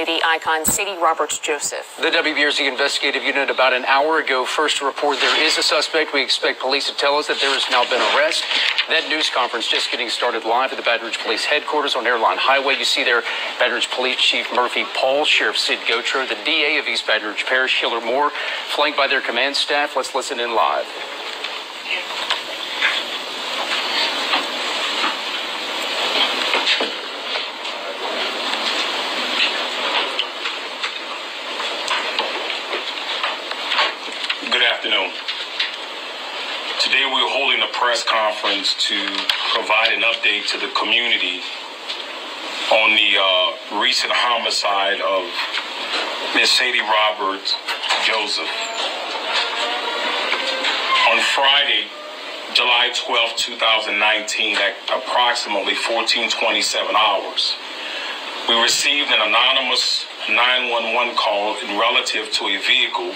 community icon Sadie Joseph. The WBRZ investigative unit about an hour ago first to report there is a suspect. We expect police to tell us that there has now been arrest. That news conference just getting started live at the Baton Rouge Police headquarters on Airline Highway. You see there Baton Rouge Police Chief Murphy Paul, Sheriff Sid Gotro, the DA of East Baton Rouge Parish, Hiller Moore, flanked by their command staff. Let's listen in live. Good afternoon. Today we're holding a press conference to provide an update to the community on the recent homicide of Miss Sadie Joseph. On Friday, July 12, 2019, at approximately 14:27 hours, we received an anonymous 911 call relative to a vehicle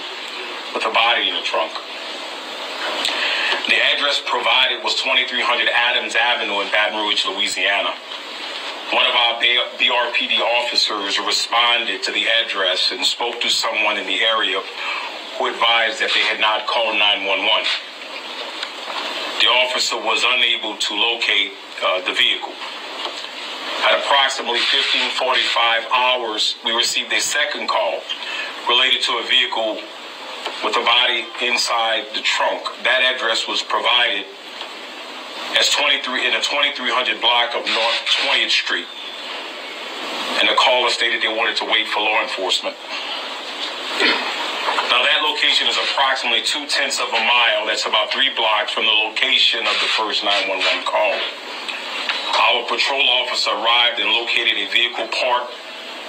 with a body in the trunk. The address provided was 2300 Adams Avenue in Baton Rouge, Louisiana. One of our BRPD officers responded to the address and spoke to someone in the area who advised that they had not called 911. The officer was unable to locate the vehicle. At approximately 15:45 hours, we received a second call related to a vehicle with a body inside the trunk. That address was provided as in a 2300 block of North 20th Street. And the caller stated they wanted to wait for law enforcement. Now that location is approximately 0.2 of a mile. That's about 3 blocks from the location of the first 911 call. Our patrol officer arrived and located a vehicle parked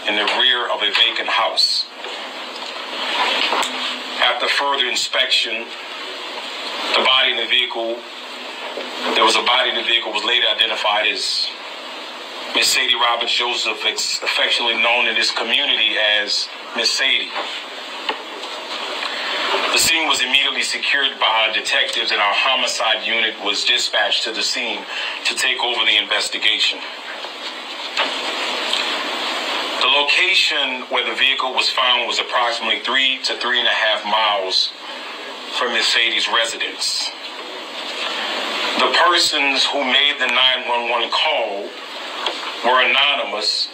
in the rear of a vacant house. After further inspection, there was a body in the vehicle was later identified as Miss Sadie Joseph, affectionately known in this community as Miss Sadie. The scene was immediately secured by our detectives, and our homicide unit was dispatched to the scene to take over the investigation. The location where the vehicle was found was approximately 3 to 3.5 miles from Miss Sadie's residence. The persons who made the 911 call were anonymous.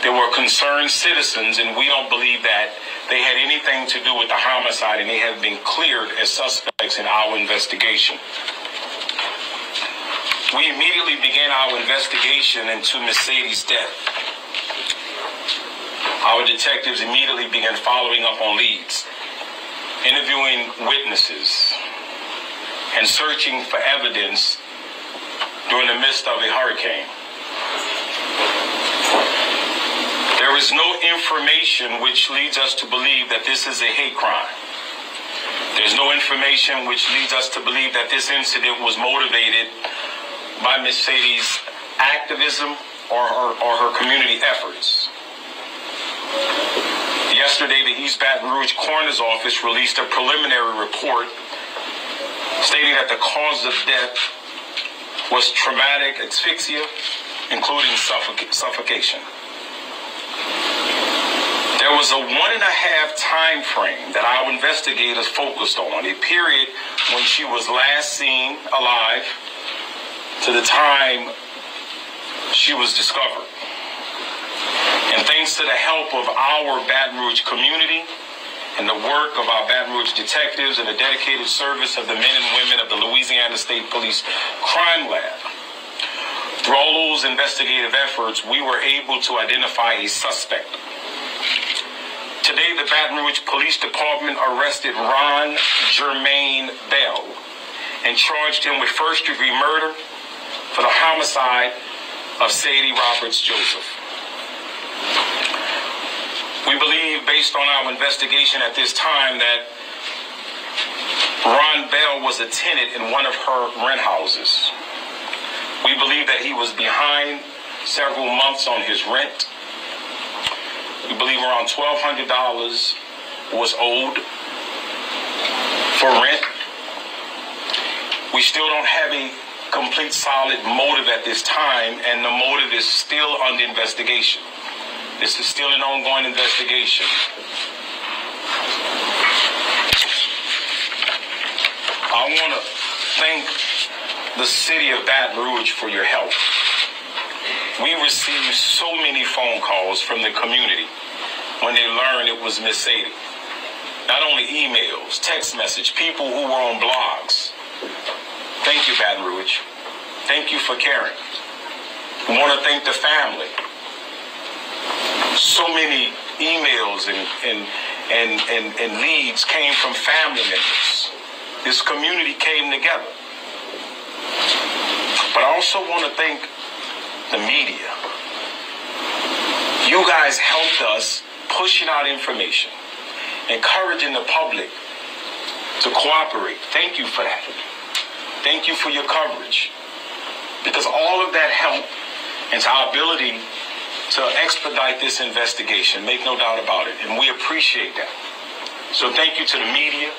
They were concerned citizens, and we don't believe that they had anything to do with the homicide, and they have been cleared as suspects in our investigation. We immediately began our investigation into Miss Sadie's death. Our detectives immediately began following up on leads, interviewing witnesses, and searching for evidence during the midst of a hurricane. There is no information which leads us to believe that this is a hate crime. There's no information which leads us to believe that this incident was motivated by Miss Sadie's activism or her community efforts. Yesterday, the East Baton Rouge Coroner's Office released a preliminary report stating that the cause of death was traumatic asphyxia, including suffocation. There was a 1.5 time frame that our investigators focused on, a period when she was last seen alive to the time she was discovered. And thanks to the help of our Baton Rouge community and the work of our Baton Rouge detectives and the dedicated service of the men and women of the Louisiana State Police Crime Lab, through all those investigative efforts, we were able to identify a suspect. Today, the Baton Rouge Police Department arrested Ron Jermaine Bell and charged him with first-degree murder for the homicide of Sadie Joseph. We believe, based on our investigation at this time, that Ron Bell was a tenant in one of her rent houses. We believe that he was behind several months on his rent. We believe around $1,200 was owed for rent. We still don't have a complete solid motive at this time, and the motive is still under investigation. This is still an ongoing investigation. I want to thank the city of Baton Rouge for your help. We received so many phone calls from the community when they learned it was Miss Sadie. Not only emails, text message, people who were on blogs. Thank you, Baton Rouge. Thank you for caring. I want to thank the family. So many emails and leads came from family members. This community came together. But I also want to thank the media. You guys helped us pushing out information, encouraging the public to cooperate. Thank you for that. Thank you for your coverage. Because all of that helped into our ability to expedite this investigation, make no doubt about it. And we appreciate that. So thank you to the media.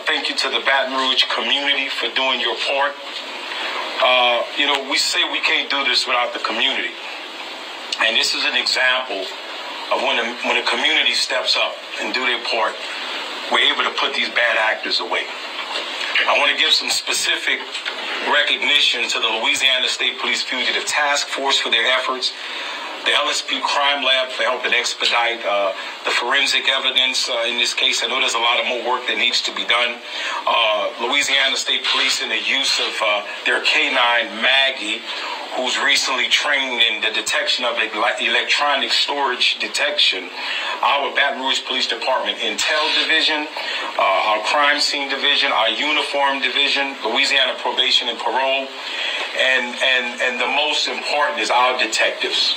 Thank you to the Baton Rouge community for doing your part. We say we can't do this without the community. And this is an example of when the community steps up and do their part, we're able to put these bad actors away. I want to give some specific recognition to the Louisiana State Police Fugitive Task Force for their efforts, the LSP Crime Lab for helping expedite the forensic evidence in this case. I know there's a lot of more work that needs to be done. Louisiana State Police in the use of their K9 Maggie, who's recently trained in the detection of electronic storage detection. Our Baton Rouge Police Department Intel Division, our Crime Scene Division, our Uniform Division, Louisiana Probation and Parole, and the most important is our detectives.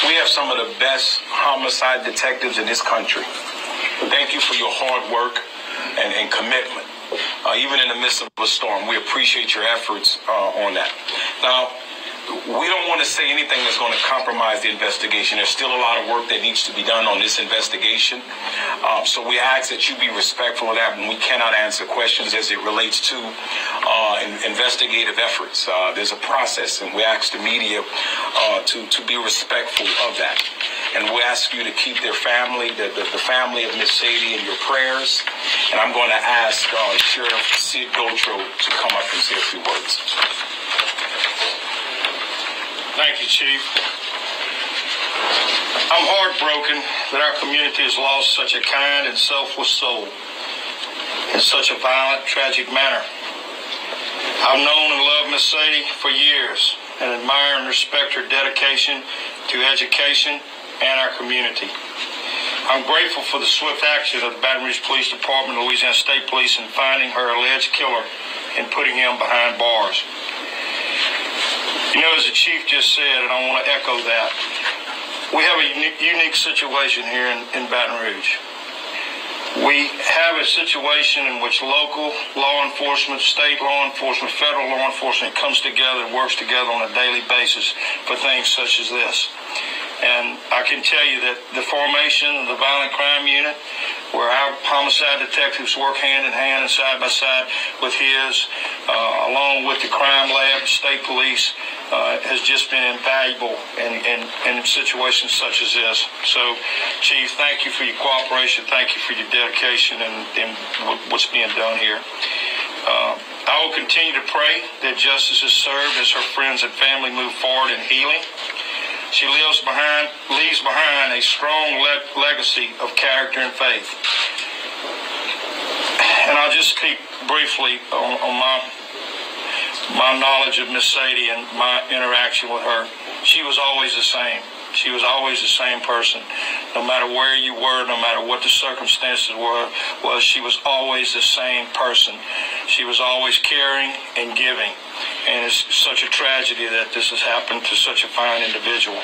We have some of the best homicide detectives in this country. Thank you for your hard work and commitment. Even in the midst of a storm, we appreciate your efforts on that. Now, we don't want to say anything that's going to compromise the investigation. There's still a lot of work that needs to be done on this investigation. So we ask that you be respectful of that when we cannot answer questions as it relates to investigative efforts. There's a process, and we ask the media to be respectful of that. And we ask you to keep their family, the family of Miss Sadie, in your prayers. And I'm going to ask Sheriff Sid Gotro to come up and say a few words. Thank you, Chief. I'm heartbroken that our community has lost such a kind and selfless soul in such a violent, tragic manner. I've known and loved Miss Sadie for years and admire and respect her dedication to education and our community. I'm grateful for the swift action of the Baton Rouge Police Department and Louisiana State Police in finding her alleged killer and putting him behind bars. You know, as the Chief just said, and I want to echo that, we have a unique situation here in Baton Rouge. We have a situation in which local law enforcement, state law enforcement, federal law enforcement comes together and works together on a daily basis for things such as this. And I can tell you that the formation of the Violent Crime Unit, where our homicide detectives work hand in hand and side by side with his, along with the crime lab, state police, has just been invaluable in situations such as this. So, Chief, thank you for your cooperation. Thank you for your dedication and what's being done here. I will continue to pray that justice is served as her friends and family move forward in healing. She leaves behind a strong legacy of character and faith. And I'll just speak briefly on my knowledge of Miss Sadie and my interaction with her. She was always the same. She was always the same person. No matter where you were, no matter what the circumstances were, she was always the same person. She was always caring and giving. And it's such a tragedy that this has happened to such a fine individual.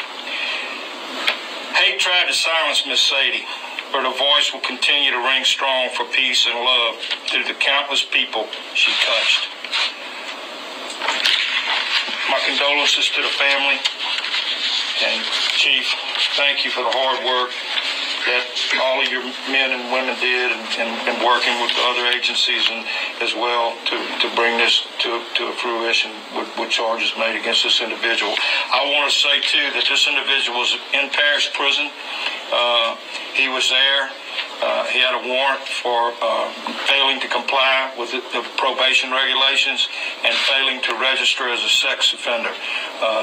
Hate tried to silence Miss Sadie, but her voice will continue to ring strong for peace and love through the countless people she touched. My condolences to the family. And Chief, thank you for the hard work that all of your men and women did, and working with the other agencies and as well to bring this to fruition with charges made against this individual. I want to say, too, that this individual was in Parish Prison. He was there. He had a warrant for failing to comply with the probation regulations and failing to register as a sex offender.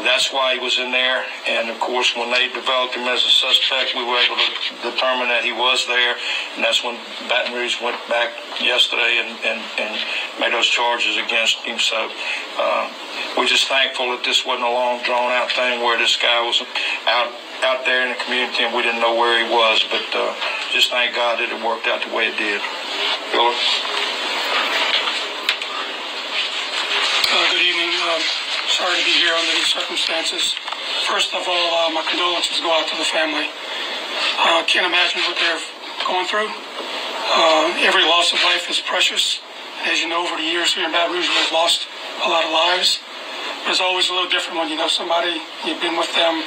That's why he was in there. And, of course, when they developed him as a suspect, we were able to determine that he was there. And that's when Baton Rouge went back yesterday and made those charges against him. So we're just thankful that this wasn't a long, drawn-out thing where this guy was out there in the community and we didn't know where he was. But just thank God that it worked out the way it did. Philip? Good evening. Sorry to be here under these circumstances. First of all, my condolences go out to the family. Can't imagine what they're going through. Every loss of life is precious. As you know, over the years here in Baton Rouge, we've lost a lot of lives. But it's always a little different when you know somebody, you've been with them,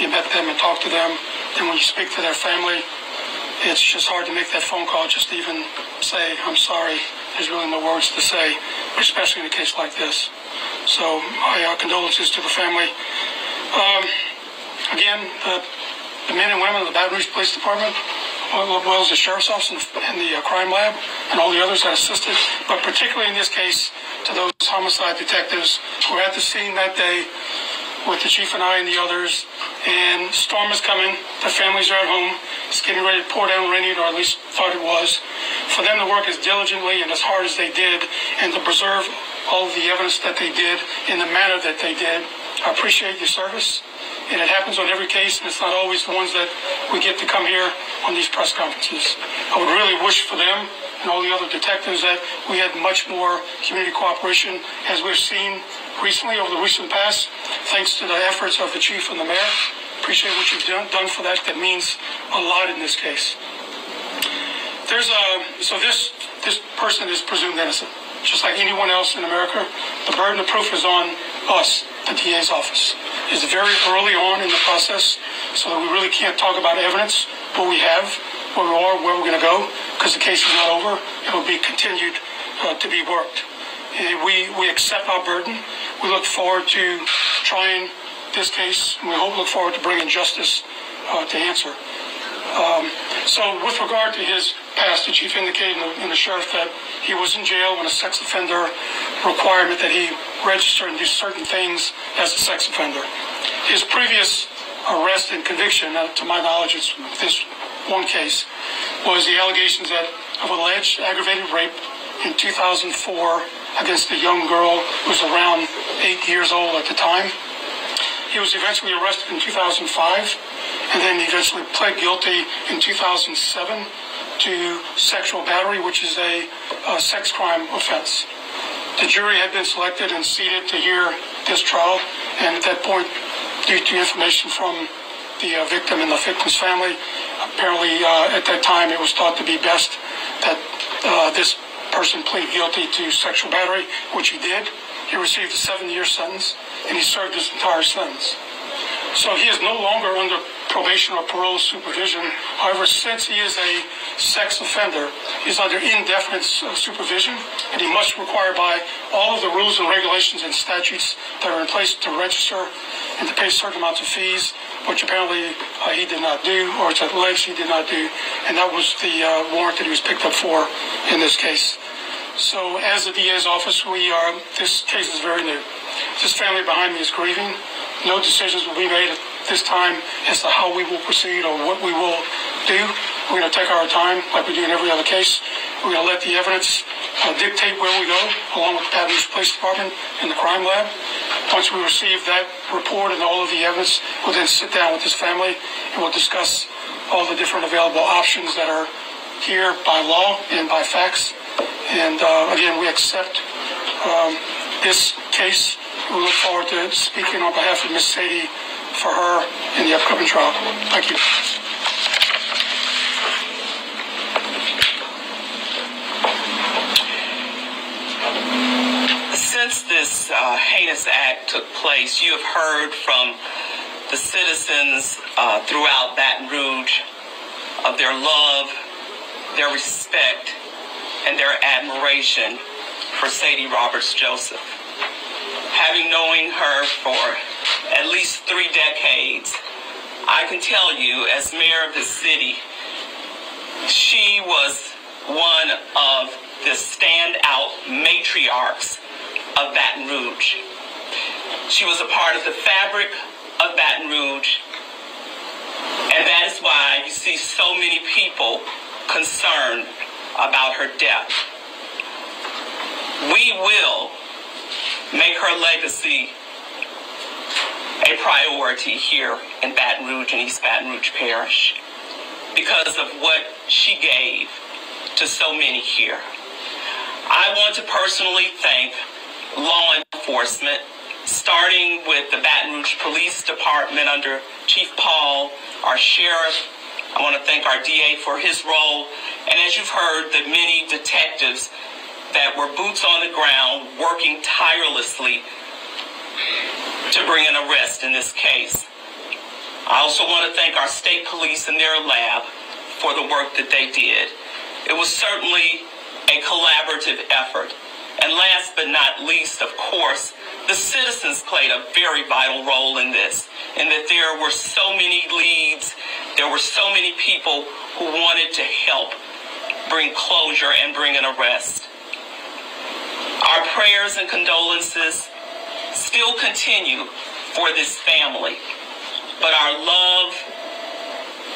you met them and talked to them. Then when you speak to their family, it's just hard to make that phone call, just to even say, I'm sorry. There's really no words to say, especially in a case like this. So my condolences to the family. Again, the men and women of the Baton Rouge Police Department, as well as the Sheriff's Office and the Crime Lab, and all the others that assisted, but particularly in this case, to those homicide detectives who were at the scene that day with the chief and I and the others, and storm is coming, the families are at home, it's getting ready to pour down raining, or at least thought it was. For them to work as diligently and as hard as they did, and to preserve all of the evidence that they did in the manner that they did, I appreciate your service. And it happens on every case, and it's not always the ones that we get to come here on these press conferences. I would really wish for them and all the other detectives that we had much more community cooperation, as we've seen recently over the recent past, thanks to the efforts of the chief and the mayor. Appreciate what you've done for that. That means a lot in this case. So this person is presumed innocent, just like anyone else in America. The burden of proof is on us, the DA's office. It's very early on in the process, so that we really can't talk about evidence, what we have, where we are, where we're going to go, because the case is not over. It will be continued to be worked. And we accept our burden. We look forward to trying this case, and we look forward to bringing justice to answer. So with regard to his past, the chief indicated in the sheriff that he was in jail on a sex offender requirement, that he register and do certain things as a sex offender. His previous arrest and conviction, to my knowledge, it's this one case, was the allegations of alleged aggravated rape in 2004 against a young girl who was around 8 years old at the time. He was eventually arrested in 2005, and then eventually pled guilty in 2007 to sexual battery, which is a sex crime offense. The jury had been selected and seated to hear this trial, and at that point, due to information from the victim and the victim's family, apparently at that time it was thought to be best that this person plead guilty to sexual battery, which he did. He received a 7-year sentence, and he served his entire sentence. So he is no longer under probation or parole supervision. However, since he is a sex offender, he's under indefinite supervision, and he must require by all of the rules and regulations and statutes that are in place to register and to pay certain amounts of fees, which apparently he did not do, or it's alleged he did not do, and that was the warrant that he was picked up for in this case. So as the DA's office, this case is very new. This family behind me is grieving. No decisions will be made at this time as to how we will proceed or what we will do. We're going to take our time like we do in every other case. We're going to let the evidence dictate where we go, along with the Baton Rouge Police Department and the Crime Lab. Once we receive that report and all of the evidence, we'll then sit down with this family and we'll discuss all the different available options that are here by law and by facts. And again, we accept this case. We look forward to speaking on behalf of Ms. Sadie for her in the upcoming trial. Thank you. Since this heinous act took place, you have heard from the citizens throughout Baton Rouge of their love, their respect, and their admiration for Sadie Roberts Joseph. Having known her for at least 3 decades, I can tell you, as mayor of the city, she was one of the standout matriarchs of Baton Rouge. She was a part of the fabric of Baton Rouge, and that is why you see so many people concerned about her death. We will make her legacy a priority here in Baton Rouge and East Baton Rouge Parish because of what she gave to so many here. I want to personally thank law enforcement, starting with the Baton Rouge Police Department under Chief Paul, our sheriff. I want to thank our DA for his role, and as you've heard, the many detectives that were boots on the ground working tirelessly to bring an arrest in this case. I also want to thank our state police and their lab for the work that they did. It was certainly a collaborative effort. And last but not least, of course, the citizens played a very vital role in this, in that there were so many leads, there were so many people who wanted to help bring closure and bring an arrest. Our prayers and condolences still continue for this family, but our love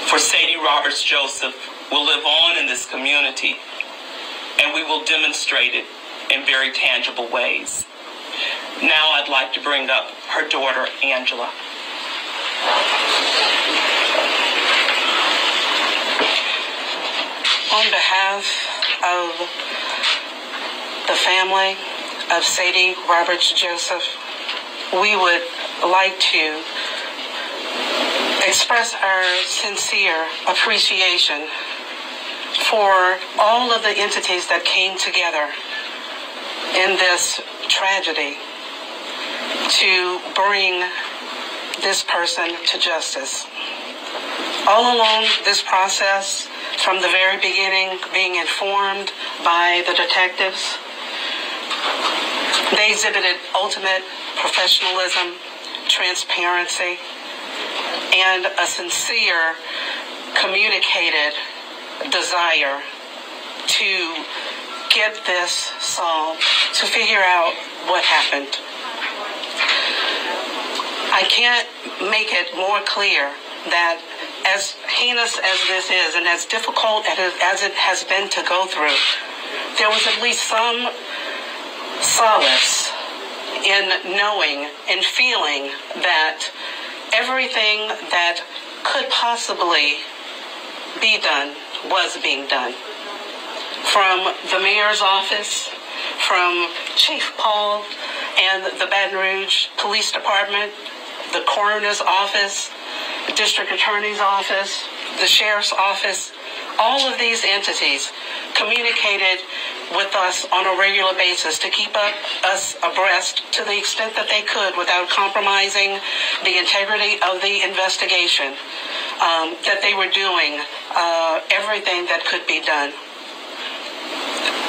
for Sadie Roberts Joseph will live on in this community, and we will demonstrate it in very tangible ways. Now I'd like to bring up her daughter, Angela. On behalf of the family of Sadie Roberts Joseph, we would like to express our sincere appreciation for all of the entities that came together in this tragedy to bring this person to justice. All along this process, from the very beginning, being informed by the detectives, they exhibited ultimate professionalism, transparency, and a sincere, communicated desire to get this solved, to figure out what happened. I can't make it more clear that as heinous as this is and as difficult as it has been to go through, there was at least some solace in knowing and feeling that everything that could possibly be done was being done. From the mayor's office, from Chief Paul and the Baton Rouge Police Department, the coroner's office, the district attorney's office, the sheriff's office, all of these entities communicated with us on a regular basis to keep us abreast to the extent that they could without compromising the integrity of the investigation, that they were doing everything that could be done.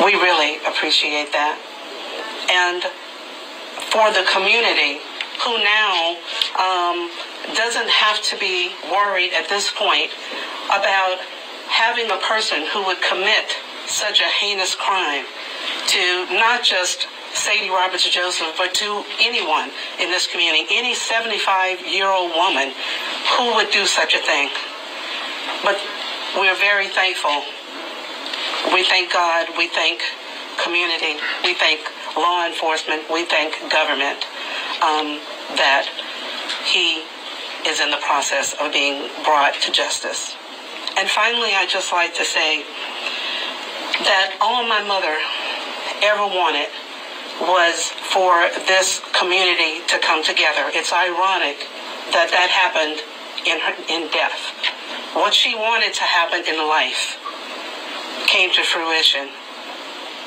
We really appreciate that. And for the community who now doesn't have to be worried at this point about having a person who would commit such a heinous crime to not just Sadie Roberts Joseph, but to anyone in this community, any 75-year-old woman who would do such a thing. But we're very thankful. We thank God, we thank community, we thank law enforcement, we thank government that he is in the process of being brought to justice. And finally, I'd just like to say that all my mother ever wanted was for this community to come together. It's ironic that that happened in death. What she wanted to happen in life came to fruition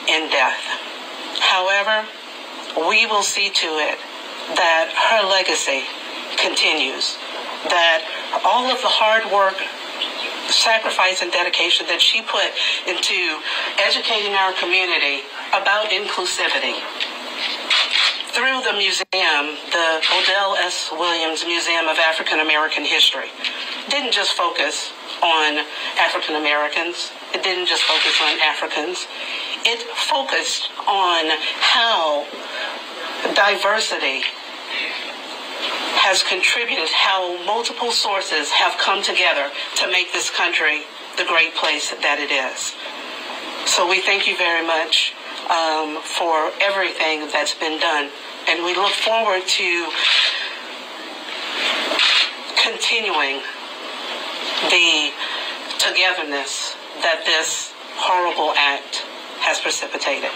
in death. However, we will see to it that her legacy continues, that all of the hard work sacrifice and dedication that she put into educating our community about inclusivity. Through the museum, the Odell S. Williams Museum of African American History didn't just focus on African Americans. It didn't just focus on Africans. It focused on how diversity has contributed, how multiple sources have come together to make this country the great place that it is. So we thank you very much for everything that's been done. And we look forward to continuing the togetherness that this horrible act has precipitated.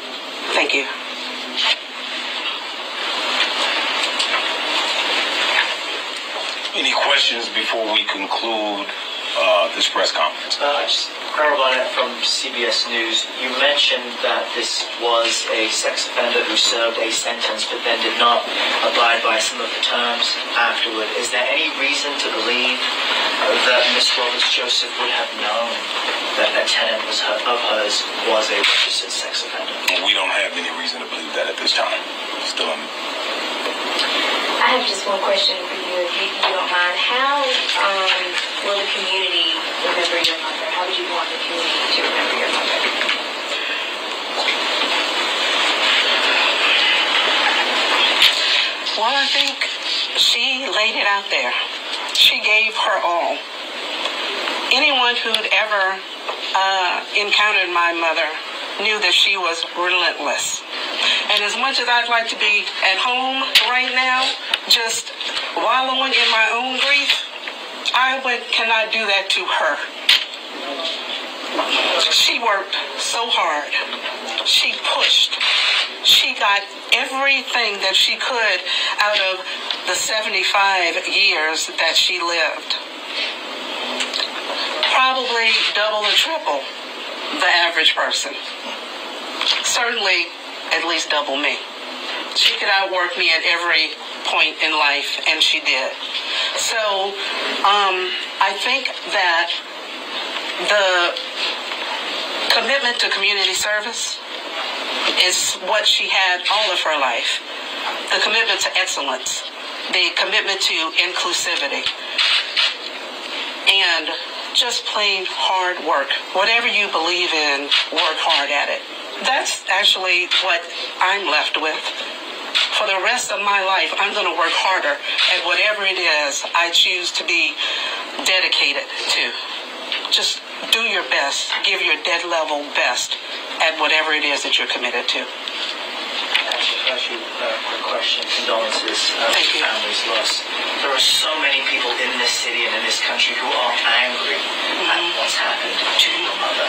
Thank you. Any questions before we conclude this press conference? Just Carl Barnett from CBS News. You mentioned that this was a sex offender who served a sentence but then did not abide by some of the terms afterward. Is there any reason to believe that Ms. Roberts-Joseph would have known that a tenant of hers was a registered sex offender? We don't have any reason to believe that at this time. Still on. I have just one question for you, if you don't mind. How will the community remember your mother? How would you want the community to remember your mother? Well, I think she laid it out there. She gave her all. Anyone who'd ever encountered my mother knew that she was relentless. And as much as I'd like to be at home right now, just wallowing in my own grief, I cannot do that to her. She worked so hard. She pushed. She got everything that she could out of the 75 years that she lived. Probably double or triple the average person. Certainly at least double me. She could outwork me at every point in life, and she did. So I think that the commitment to community service is what she had all of her life. The commitment to excellence, the commitment to inclusivity, and just plain hard work. Whatever you believe in, work hard at it. That's actually what I'm left with. For the rest of my life, I'm going to work harder at whatever it is I choose to be dedicated to. Just do your best. Give your dead level best at whatever it is that you're committed to. Ask you a quick question. Condolences to families lost. There are so many people in this city and in this country who are angry at what's happened to your mother.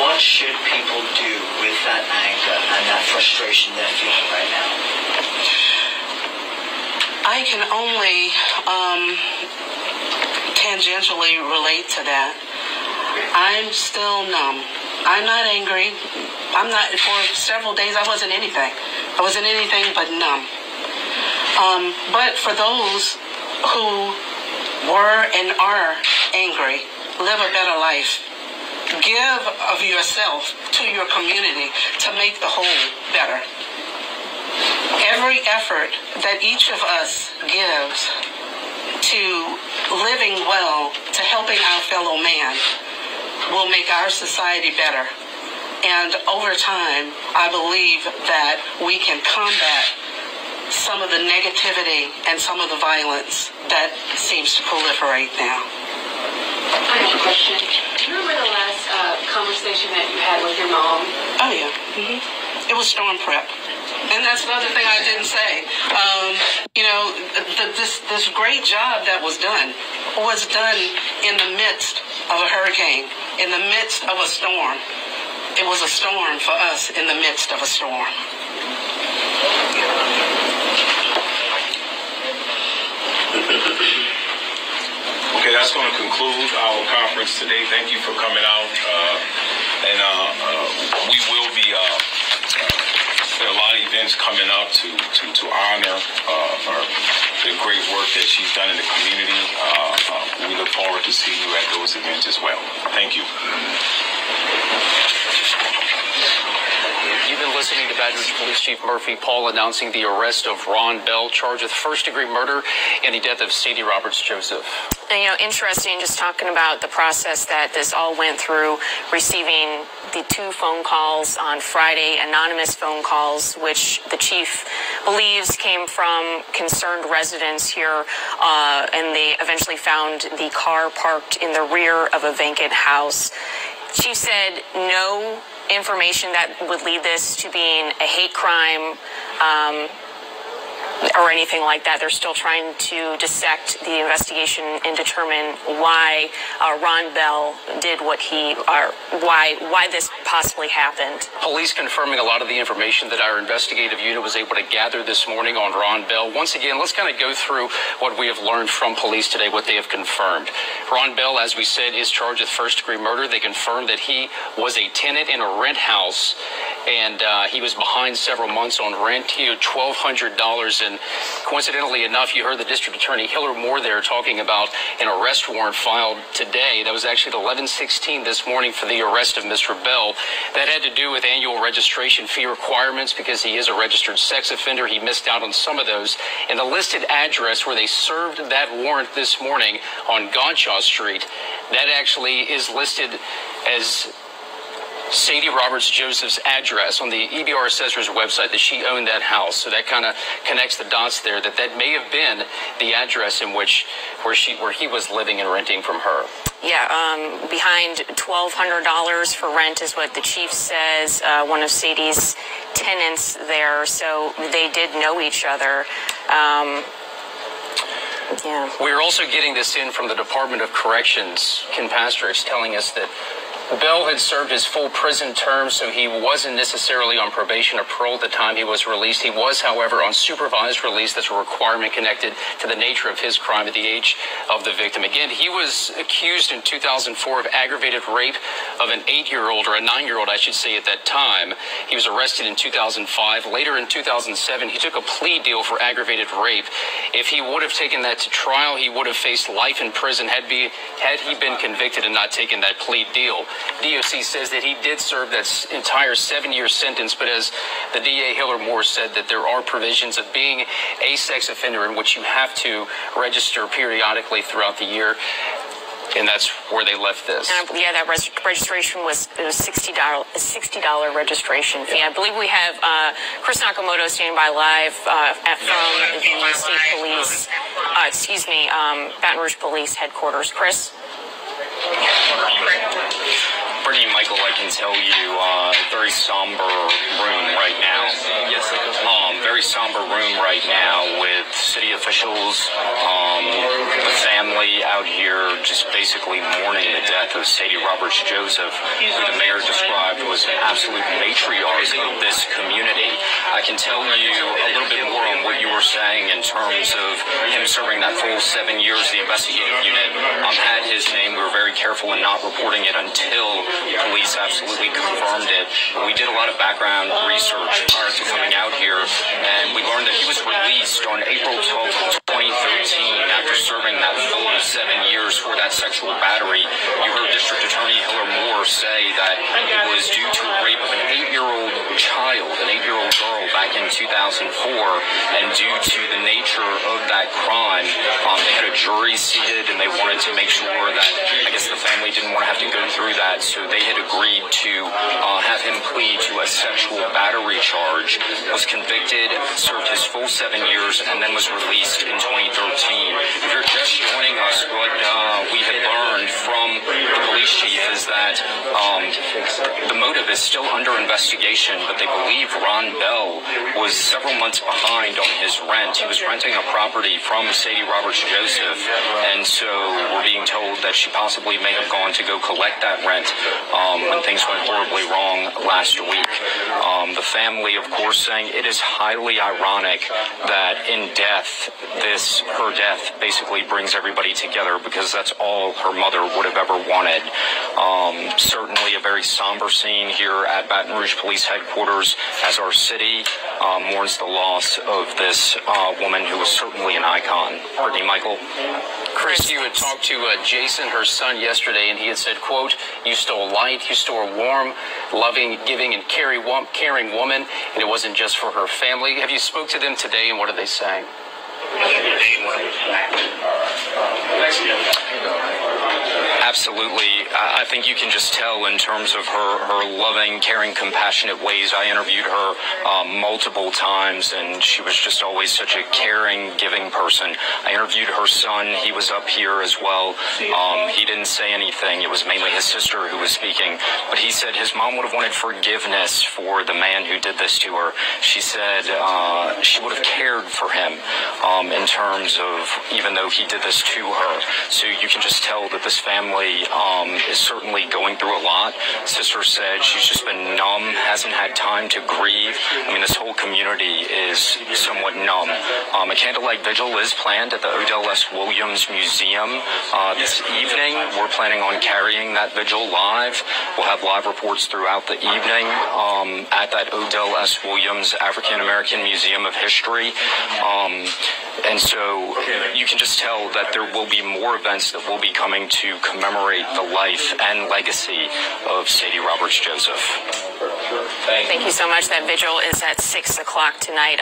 What should people do with that anger and that frustration they're feeling right now? I can only tangentially relate to that. I'm still numb. I'm not angry. For several days, I wasn't anything. I wasn't anything but numb. But for those who were and are angry, live a better life. Give of yourself to your community to make the whole better. Every effort that each of us gives to living well, to helping our fellow man, will make our society better. And over time, I believe that we can combat some of the negativity and some of the violence that seems to proliferate now. I have a question. Do you remember the last conversation that you had with your mom? Oh, yeah. It was storm prep. And that's another thing I didn't say. This great job that was done in the midst of a hurricane, in the midst of a storm. It was a storm for us in the midst of a storm. Okay, that's going to conclude our conference today. Thank you for coming out. We will be, there are a lot of events coming up to honor our the great work that she's done in the community. We look forward to seeing you at those events as well. Thank you. You've been listening to Baton Rouge Police Chief Murphy Paul announcing the arrest of Ron Bell, charged with first-degree murder in the death of Sadie Roberts Joseph. And, interesting just talking about the process that this all went through, receiving the 2 phone calls on Friday, anonymous phone calls, which the chief believes came from concerned residents here, and they eventually found the car parked in the rear of a vacant house. Chief said no information that would lead this to being a hate crime or anything like that. They're still trying to dissect the investigation and determine why Ron Bell did what why this possibly happened. Police confirming a lot of the information that our investigative unit was able to gather this morning on Ron Bell. Once again, let's kind of go through what we have learned from police today, what they have confirmed. Ron Bell, as we said, is charged with first-degree murder. They confirmed that he was a tenant in a rent house, and he was behind several months on rent. He owed $1,200, and coincidentally enough, you heard the District Attorney Hiller Moore there talking about an arrest warrant filed today. That was actually at 11:16 this morning for the arrest of Mr. Bell. That had to do with annual registration fee requirements because he is a registered sex offender. He missed out on some of those. And the listed address where they served that warrant this morning on Godshaw Street, that actually is listed as Sadie Roberts Joseph's address on the EBR assessor's website, that she owned that house. So that kind of connects the dots there, that may have been the address in where he was living and renting from her. Yeah, behind $1,200 for rent is what the chief says, one of Sadie's tenants there. So they did know each other. Yeah. We're also getting this in from the Department of Corrections. Ken Pastrix telling us that Bell had served his full prison term, so he wasn't necessarily on probation or parole at the time he was released. He was, however, on supervised release. That's a requirement connected to the nature of his crime at the age of the victim. Again, he was accused in 2004 of aggravated rape of an 8-year-old, or a 9-year-old, I should say, at that time. He was arrested in 2005. Later in 2007, he took a plea deal for aggravated rape. If he would have taken that to trial, he would have faced life in prison had he been convicted and not taken that plea deal. DOC says that he did serve that entire 7-year sentence, but as the DA Hiller Moore said, that there are provisions of being a sex offender in which you have to register periodically throughout the year, and that's where they left this. Yeah, that registration was $60 registration fee. I believe we have Chris Nakamoto standing by live from the State Police, Baton Rouge Police Headquarters. Chris? Brittany and Michael, I can tell you, very somber room right now. Yes, very somber room right now with city officials, the family out here just basically mourning the death of Sadie Roberts Joseph, who the mayor described was an absolute matriarch of this community. I can tell you a little bit more on what you were saying in terms of him serving that full 7 years. The investigative unit had his name. We were very careful in not reporting it until police absolutely confirmed it. But we did a lot of background research prior to coming out here, and we learned that he was released on April 12th, 2013 after serving that full 7 years for that sexual battery. You heard District Attorney Hiller Moore say that it was due to a rape of an 8-year-old child, an 8-year-old girl back in 2004, and due to the nature of that crime, they had a jury seated and they wanted to make sure that, I guess, the family didn't want to have to go through that, so they had agreed to have him plead to a sexual battery charge, was convicted, served his full 7 years, and then was released in 2013. If you're just joining us, what we had learned from the police chief is that the motive is still under investigation, but they believe Ron Bell was several months behind on his rent. He was renting a property from Sadie Roberts Joseph, and so we're being told that she possibly may have gone to go collect that rent when things went horribly wrong last week. The family, of course, saying it is highly ironic that in death, her death basically brings everybody together, because that's all her mother would have ever wanted. Certainly a very somber scene here at Baton Rouge Police Headquarters as our city mourns the loss of this woman who was certainly an icon. Brittany, Michael. Chris, you had talked to Jason, her son, yesterday, and he had said, quote, "You stole light, you stole a warm, loving, giving, and caring woman, and it wasn't just for her family." Have you spoke to them today, and what are they saying? Absolutely. I think you can just tell in terms of her loving, caring, compassionate ways. I interviewed her multiple times, and she was just always such a caring, giving person. I interviewed her son. He was up here as well. He didn't say anything. It was mainly his sister who was speaking. But he said his mom would have wanted forgiveness for the man who did this to her. She said she would have cared for him in terms of, even though he did this to her. So you can just tell that this family is certainly going through a lot. Sister said she's just been numb, hasn't had time to grieve. I mean, this whole community is somewhat numb. A candlelight vigil is planned at the Odell S. Williams Museum this evening. We're planning on carrying that vigil live. We'll have live reports throughout the evening at that Odell S. Williams African American Museum of History. And so you can just tell that there will be more events that will be coming to commemorate the life and legacy of Sadie Roberts Joseph. Thank you so much. That vigil is at 6 o'clock tonight.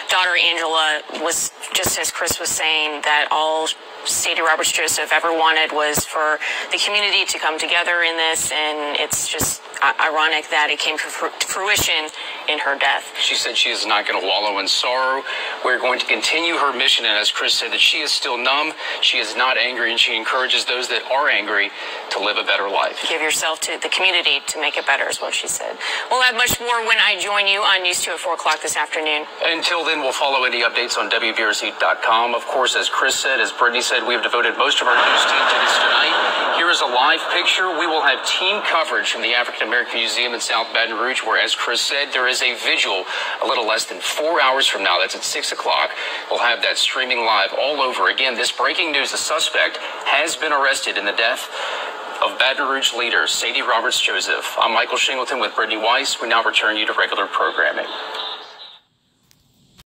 Daughter Angela was, just as Chris was saying, that all Sadie Roberts Joseph ever wanted was for the community to come together in this, and it's just ironic that it came to fruition in her death. She said she is not going to wallow in sorrow. We're going to continue her mission, and as Chris said, that she is still numb, she is not angry, and she encourages those that are angry to live a better life. Give yourself to the community to make it better, is what she said. We'll have much more when I join you on News 2 at 4 o'clock this afternoon. Until then, we'll follow any updates on WVRC.com. Of course, as Chris said, as Brittany said, we have devoted most of our news team to this tonight. Here is a live picture. We will have team coverage from the African American Museum in South Baton Rouge, where, as Chris said, there is a vigil a little less than 4 hours from now. That's at 6 o'clock. We'll have that streaming live all over. Again, this breaking news: the suspect has been arrested in the death of Baton Rouge leader Sadie Roberts Joseph. I'm Michael Shingleton with Brittany Weiss. We now return you to regular programming.